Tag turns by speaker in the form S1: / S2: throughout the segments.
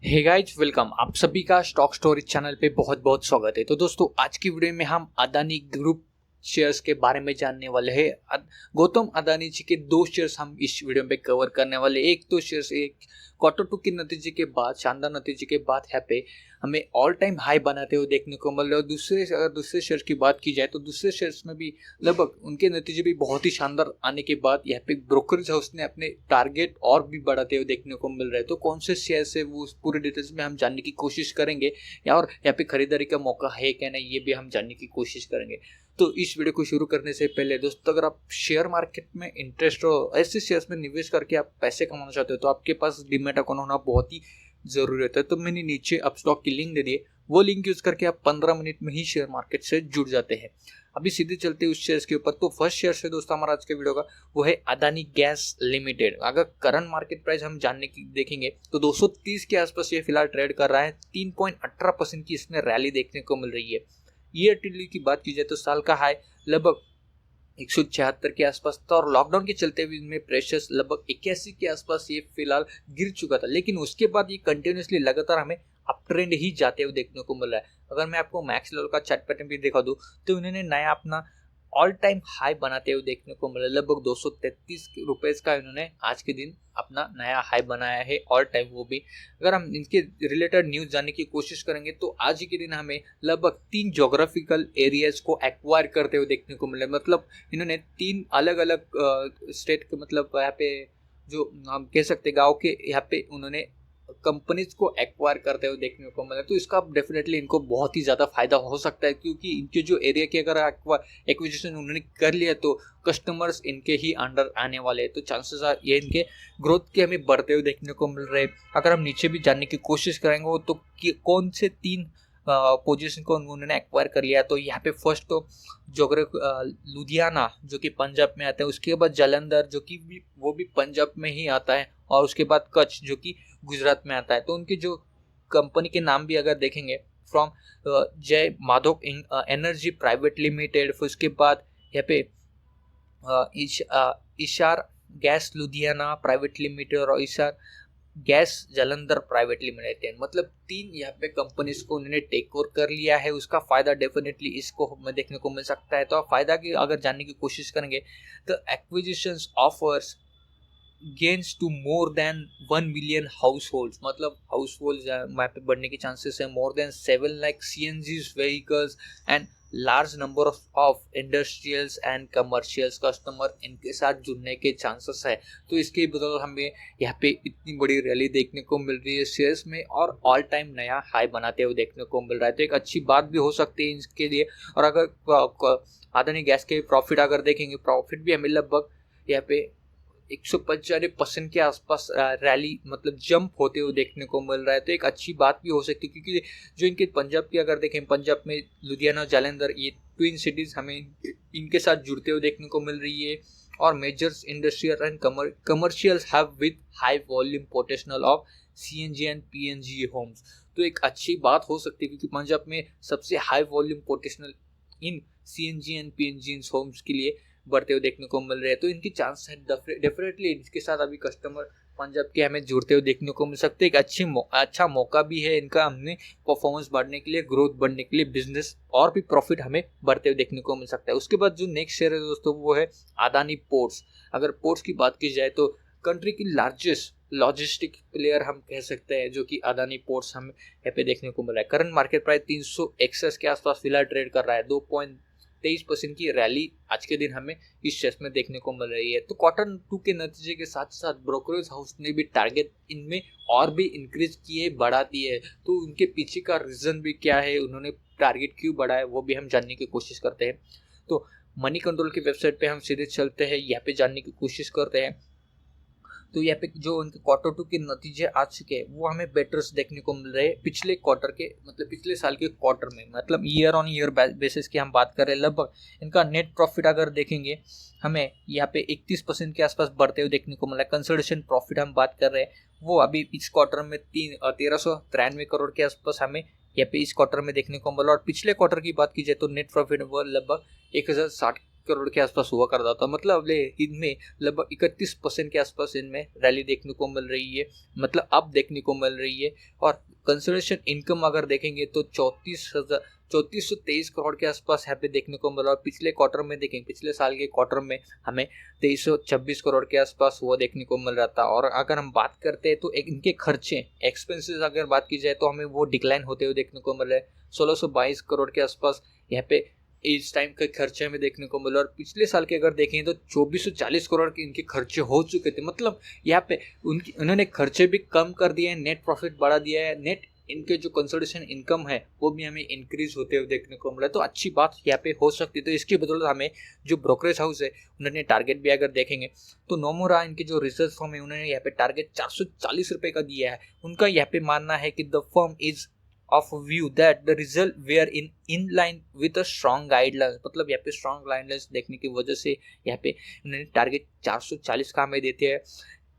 S1: Hey guys welcome. आप सभी का स्टॉक स्टोरी चैनल पे बहुत बहुत स्वागत है। तो दोस्तों, आज की वीडियो में हम अदानी ग्रुप शेयर्स के बारे में जानने वाले हैं। गौतम अदानी जी के दो शेयर्स हम इस वीडियो में कवर करने वाले। एक तो शेयर्स एक क्वार्टर टू के नतीजे के बाद, शानदार नतीजे के बाद यहाँ पे हमें ऑल टाइम हाई बनाते हुए देखने को मिल रहा है। और दूसरे शेयर्स की बात की जाए तो दूसरे शेयर्स में भी लगभग उनके नतीजे भी बहुत ही शानदार आने के बाद यहाँ पे ब्रोकरेज हाउस ने अपने टारगेट और भी बढ़ाते हुए देखने को मिल रहे हैं। तो कौन से शेयर है वो पूरे डिटेल्स में हम जानने की कोशिश करेंगे, या और यहाँ पे खरीदारी का मौका है क्या नहीं, ये भी हम जानने की कोशिश करेंगे। तो इस वीडियो को शुरू करने से पहले दोस्तों, अगर आप शेयर मार्केट में इंटरेस्ट हो, ऐसे शेयर्स में निवेश करके आप पैसे कमाना चाहते हो, तो आपके पास डीमैट अकाउंट होना बहुत ही जरूरी होता है। तो मैंने नीचे अपस्टॉक की लिंक दे दी है, वो लिंक यूज करके आप 15 मिनट में ही शेयर मार्केट से जुड़ जाते हैं। अभी सीधे चलते हैं उस शेयर्स के ऊपर। तो फर्स्ट शेयर है दोस्तों हमारा आज के वीडियो का, वो है अदानी गैस लिमिटेड। अगर करंट मार्केट प्राइस हम जानने की देखेंगे तो 230 के आसपास ये फिलहाल ट्रेड कर रहा है। 3.18% की इसमें रैली देखने को मिल रही है। ईयर टू की बात की जाए तो साल का हाई लगभग 176 के आसपास था, और लॉकडाउन के चलते हुए इनमें प्रेशर्स लगभग 81 के आसपास ये फिलहाल गिर चुका था। लेकिन उसके बाद ये कंटिन्यूसली लगातार हमें अप ट्रेंड ही जाते हुए देखने को मिल रहा है। अगर मैं आपको मैक्स लेवल का चार्ट पैटर्न भी दिखा दूं तो इन्होंने नया अपना ऑल टाइम हाई बनाते हुए देखने को मिला। लगभग 233 रुपए का इन्होंने आज के दिन अपना नया हाई बनाया है ऑल टाइम, वो भी। अगर हम इनके रिलेटेड न्यूज जानने की कोशिश करेंगे तो आज ही के दिन हमें लगभग 3 जोग्राफिकल एरियाज को एक्वायर करते हुए देखने को मिले। मतलब इन्होंने 3 अलग अलग स्टेट के, मतलब यहाँ पे जो हम कह सकते गांव के, यहाँ पे उन्होंने कंपनीज को एक्वायर करते हुए देखने को मिला। तो इसका डेफिनेटली इनको बहुत ही ज़्यादा फायदा हो सकता है, क्योंकि इनके जो एरिया के अगर एक्विजिशन उन्होंने कर लिया तो कस्टमर्स इनके ही अंडर आने वाले हैं। तो चांसेस आर ये इनके ग्रोथ के हमें बढ़ते हुए देखने को मिल रहे हैं। अगर हम नीचे भी जानने की कोशिश करेंगे तो कौन से 3 पोजीशन को उन्होंने एक्वायर कर लिया, तो यहाँ पे फर्स्ट तो लुधियाना जो कि पंजाब में आता है, उसके बाद जालंधर जो कि वो भी पंजाब में ही आता है, और उसके बाद कच्छ जो कि गुजरात में आता है। तो उनके जो कंपनी के नाम भी अगर देखेंगे, फ्रॉम जय माधव एनर्जी प्राइवेट लिमिटेड, फिर उसके बाद यहाँ पे इशार गैस लुधियाना प्राइवेट लिमिटेड और इशार गैस जालंधर प्राइवेट लिमिटेड। मतलब 3 यहाँ पे कंपनीज को उन्होंने टेक ओवर कर लिया है। उसका फायदा डेफिनेटली इसको हमें देखने को मिल सकता है। तो आप फायदा की अगर जानने की कोशिश करेंगे तो acquisitions offers gains to more than 1 million household, मतलब हाउस होल्ड वहाँ पे बढ़ने के चांसेस है। More than 7 lakh CNGs vehicles and large number of industrials and commercials customer इनके साथ जुड़ने के चांसेस है। तो इसके बदौलत हमें यहाँ पे इतनी बड़ी रैली देखने को मिल रही है शेयर्स में, और ऑल टाइम नया हाई बनाते हुए देखने को मिल रहा है। तो एक अच्छी बात भी हो सकती है इसके लिए। और अगर अदानी गैस के प्रॉफिट अगर देखेंगे, प्रॉफिट भी हमें लगभग यहाँ पे 195% के आसपास रैली, मतलब जंप होते हुए देखने को मिल रहा है। तो एक अच्छी बात भी हो सकती है, क्योंकि जो इनके पंजाब की अगर देखें, पंजाब में लुधियाना जालंधर ये ट्विन सिटीज हमें इनके साथ जुड़ते हुए देखने को मिल रही है। और majors industrial and commercial have with high volume potential of CNG and PNG homes. तो एक अच्छी बात हो सकती है, क्योंकि पंजाब में सबसे high volume potential in CNG and PNG homes के लिए बढ़ते हुए देखने को मिल रहे हैं। तो इनकी चांस है डेफिनेटली इसके साथ अभी कस्टमर पंजाब के हमें जुड़ते हुए देखने को मिल सकते हैं। एक अच्छा मौका भी है इनका, हमने परफॉर्मेंस बढ़ने के लिए, ग्रोथ बढ़ने के लिए, बिजनेस और भी प्रॉफिट हमें बढ़ते हुए देखने को मिल सकता है। उसके बाद जो नेक्स्ट शेयर है दोस्तों, वो है अदानी पोर्ट्स। अगर पोर्ट्स की बात की जाए तो कंट्री की लार्जेस्ट लॉजिस्टिक प्लेयर हम कह सकते हैं, जो कि अदानी पोर्ट्स हमें यहाँ पे देखने को मिल रहा है। करंट मार्केट प्राइस 361 के आसपास फिलहाल ट्रेड कर रहा है। 2.23% की रैली आज के दिन हमें इस शेयर में देखने को मिल रही है। तो क्वार्टर 2 के नतीजे के साथ साथ ब्रोकरेज हाउस ने भी टारगेट इनमें और भी इंक्रीज किए, बढ़ा दिए। तो उनके पीछे का रीजन भी क्या है, उन्होंने टारगेट क्यों बढ़ाया, वो भी हम जानने की कोशिश करते हैं। तो मनी कंट्रोल की वेबसाइट पे हम सीधे चलते हैं, यहाँ पे जानने की कोशिश करते हैं। तो यहाँ पे जो उनके क्वार्टर 2 के नतीजे आ चुके हैं वो हमें बेटर्स देखने को मिल रहे हैं पिछले क्वार्टर के, मतलब पिछले साल के क्वार्टर में। मतलब ईयर ऑन ईयर बेसिस की हम बात कर रहे हैं। लगभग इनका नेट प्रॉफिट अगर देखेंगे हमें यहाँ पे 31% के आसपास बढ़ते हुए देखने को मिला है। कंसोलिडेशन प्रॉफिट हम बात कर रहे हैं, वो अभी इस क्वार्टर में 1393 करोड़ के आसपास हमें यहाँ पे इस क्वार्टर में देखने को मिला। और पिछले क्वार्टर की बात की जाए तो नेट प्रॉफिट वो लगभग 1060 करोड़ के आसपास हुआ करता था, मतलब इनमें लगभग 31% के आसपास इनमें रैली देखने को मिल रही है, मतलब अब देखने को मिल रही है। और कंसिडरेशन इनकम अगर देखेंगे तो 3423 करोड़ के आसपास यहाँ पे देखने को मिला। और पिछले क्वार्टर में देखेंगे, पिछले साल के क्वार्टर में हमें 2326 करोड़ के आसपास हुआ देखने को मिल रहा था। और अगर हम बात करते हैं तो इनके खर्चे एक्सपेंसेस अगर बात की जाए तो हमें वो डिक्लाइन होते हुए देखने को मिल रहा है। 1622 करोड़ के आसपास यहाँ पे इस टाइम के खर्चे में देखने को मिला। और पिछले साल के अगर देखें तो 2440 करोड़ के इनके खर्चे हो चुके थे, मतलब यहाँ पे उन्होंने खर्चे भी कम कर दिए हैं, नेट प्रॉफिट बढ़ा दिया है, नेट इनके जो कंसोलिडेशन इनकम है वो भी हमें इंक्रीज होते हुए देखने को मिला। तो अच्छी बात यहाँ पे हो सकती है। तो इसकी बदौलत हमें जो ब्रोकरेज हाउस है उन्होंने टारगेट भी अगर देखेंगे तो नोमुरा इनके जो रिसर्च फर्म है उन्होंने यहाँ पे टारगेट 440 रुपये का दिया है। उनका यहाँ पे मानना है कि the firm is of view that the result were in line with a strong guidelines, मतलब यहाँ पे strong guidelines देखने की वजह से यहाँ पे उन्होंने टारगेट 440 का हमें देते हैं।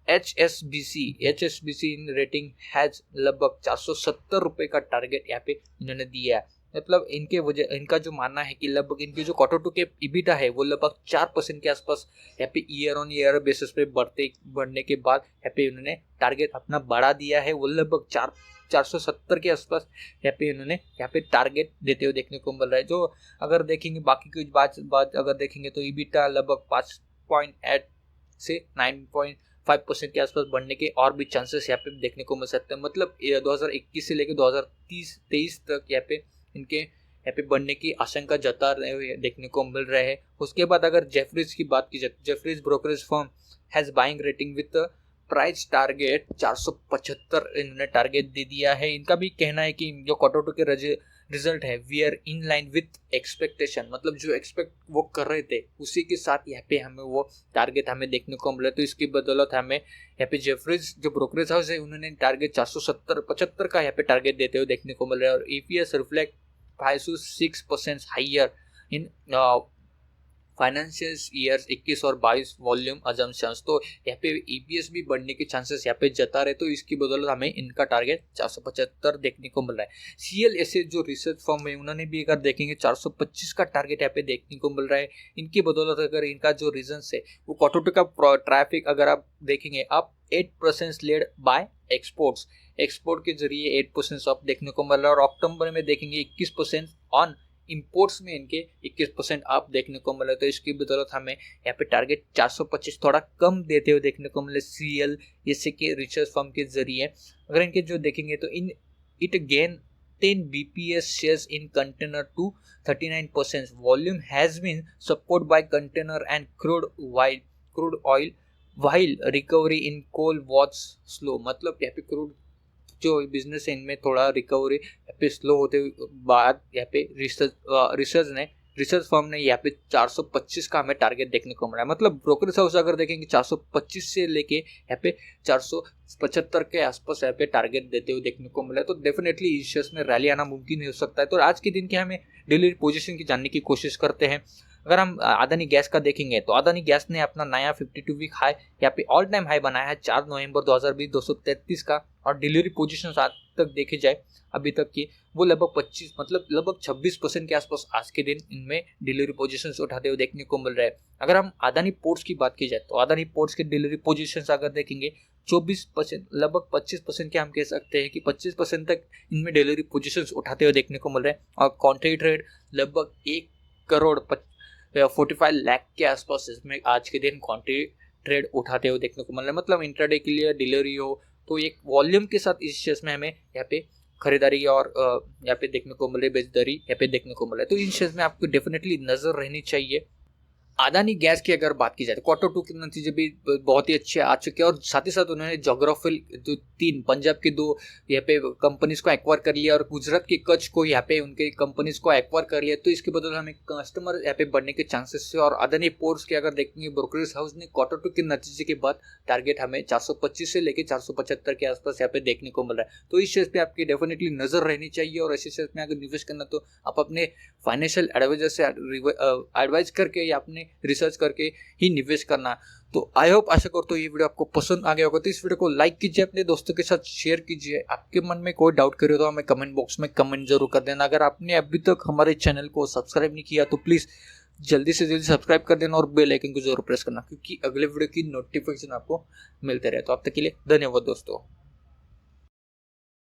S1: HSBC इन रेटिंग हैज लगभग 470 रुपये का टारगेट यहाँ पे इन्होंने दिया है। मतलब इनका जो मानना है कि लगभग इनके जो क्वार्टर टू के EBITDA है वो लगभग 4% के आसपास यहाँ पे ईयर ऑन ईयर बेसिस पे बढ़ने के बाद यहाँ पे उन्होंने टारगेट अपना बढ़ा दिया है। वो लगभग 470 के आसपास यहाँ पे टारगेट देते हुए देखने को मिल रहा है। जो अगर देखेंगे बाकी की बात अगर देखेंगे तो EBITDA लगभग 5.8 से 9.5% के आसपास बढ़ने के और भी चांसेस यहाँ पे देखने को मिल सकते हैं। मतलब 2021 से लेकर 2023 तक यहाँ पे बढ़ने की आशंका जता रहे हुए देखने को मिल रहे हैं। उसके बाद अगर जेफरीज की बात की जाए, Jefferies brokerage firm has buying rating with price target 475 इन्होंने टारगेट दे दिया है। इनका भी कहना है कि जो क्वार्टर टू के रिजल्ट है we are in line with expectation, मतलब जो एक्सपेक्ट वो कर रहे थे उसी के साथ यहाँ पे हमें वो टारगेट हमें देखने को मिला। तो इसकी बदौलत हमें यहाँ पे जेफरीज जो ब्रोकरेज हाउस है उन्होंने टारगेट 475 का यहाँ पे टारगेट देते हुए देखने को मिल रहा है। और EPS reflect 5 to 6% higher in financial years 21 और 22 वॉल्यूम अजम्पशंस। तो यहाँ पे EPS भी बढ़ने के चांसेस यहाँ पे जता रहे। तो इसकी बदौलत हमें इनका टारगेट 475 देखने को मिल रहा है। CLSA जो रिसर्च फर्म है उन्होंने भी अगर देखेंगे 425 का टारगेट यहाँ पे देखने को मिल रहा है। इनकी बदौलत अगर इनका जो रीजन है वो क्वार्टर टू का ट्रैफिक अगर आप देखेंगे आप 8% लेड बाय एक्सपोर्ट के जरिए 8% ऑफ देखने को मिल रहा है। और अक्टूबर में देखेंगे 21% ऑन इंपोर्ट्स में इनके 21% आप देखने को मिला। तो इसकी बदौलत हमें यहाँ पे टारगेट 425 थोड़ा कम देते हुए देखने को मिले CLSA के रिसर्च फर्म के जरिए। अगर इनके जो देखेंगे तो it gain 10 BPS shares in container to 39%. Volume has been supported by container and crude oil while recovery in coal was slow, मतलब यहाँ पे क्रूड जो बिजनेस है इनमें थोड़ा रिकवरी यहाँ पे स्लो होते बाद यहाँ पे रिसर्च फर्म ने यहाँ पे 425 का हमें टारगेट देखने को मिला है। मतलब ब्रोकरेज हाउस अगर देखेंगे 425 से लेके यहाँ पे 475 के आसपास यहाँ पे टारगेट देते हुए देखने को मिला है। तो डेफिनेटली इस शेयर्स में रैली आना मुमकिन हो सकता है। तो आज के दिन के हमें डेली पोजीशन की जानने की कोशिश करते हैं। अगर हम अदानी गैस का देखेंगे तो अदानी गैस ने अपना नया 52 वीक हाई यहाँ पे ऑल टाइम हाई बनाया है 4 नवंबर 2020 233 का। और डिलीवरी पोजीशन आज तक देखी जाए अभी तक की वो लगभग 26% के आसपास आज के दिन इनमें डिलीवरी पोजीशंस उठाते हुए देखने को मिल रहा है। अगर हम अदानी पोर्ट्स की बात की जाए तो अदानी पोर्ट्स के डिलीवरी पोजीशंस अगर देखेंगे 24%, लगभग 25% के हम कह सकते हैं कि 25% तक इनमें डिलीवरी पोजीशंस उठाते हुए देखने को मिल रहे हैं। और कॉन्ट्री ट्रेड लगभग 1 करोड़ 45 लाख के आसपास इसमें आज के दिन कॉन्ट्री ट्रेड उठाते हुए देखने को मिल रहा है। मतलब इंट्राडे के लिए डिलीवरी हो तो एक वॉल्यूम के साथ इस शेयर्स में हमें यहाँ पे खरीदारी और यहाँ पे देखने को मिल रही है, बेचदारी यहाँ पे देखने को मिल रहा है। तो इन शेयर्स में आपको डेफिनेटली नजर रहनी चाहिए। अदानी गैस की अगर बात की जाए तो क्वार्टर टू के नतीजे भी बहुत ही अच्छे आ चुके हैं। और साथ ही साथ उन्होंने जोग्राफिकल जो 3 पंजाब के 2 यहाँ पे कंपनीज को एक्वायर कर लिया और गुजरात के कच्छ को यहाँ पे उनके कंपनीज को एक्वायर कर लिया। तो इसके बदले हमें कस्टमर यहाँ पे बढ़ने के चांसेस है। और अदानी पोर्ट्स के अगर देखेंगे ब्रोकरेज हाउस ने क्वार्टर टू के नतीजे के बाद टारगेट हमें 425 से लेकर 475 के आसपास यहाँ पे देखने को मिल रहा है। तो इस शेयर पे आपकी डेफिनेटली नजर रहनी चाहिए। और ऐसे शेयर में अगर निवेश करना तो आप अपने फाइनेंशियल एडवाइजर से एडवाइज करके या अपने रिसर्च करके ही निवेश करना। तो आई होप आशा करता हूँ ये वीडियो आपको पसंद आ गया होगा। तो इस वीडियो को लाइक कीजिए, अपने दोस्तों के साथ शेयर कीजिए। आपके मन में कोई डाउट करे तो हमें कमेंट बॉक्स में कमेंट जरूर कर देना। अगर आपने अभी तक हमारे चैनल को सब्सक्राइब नहीं किया तो प्लीज़ जल्दी से जल्दी सब्सक्राइब कर देना और बेल आइकन को जरूर प्रेस करना, क्योंकि अगले वीडियो की नोटिफिकेशन आपको मिलते रहे। तो अब तक के लिए धन्यवाद दोस्तों।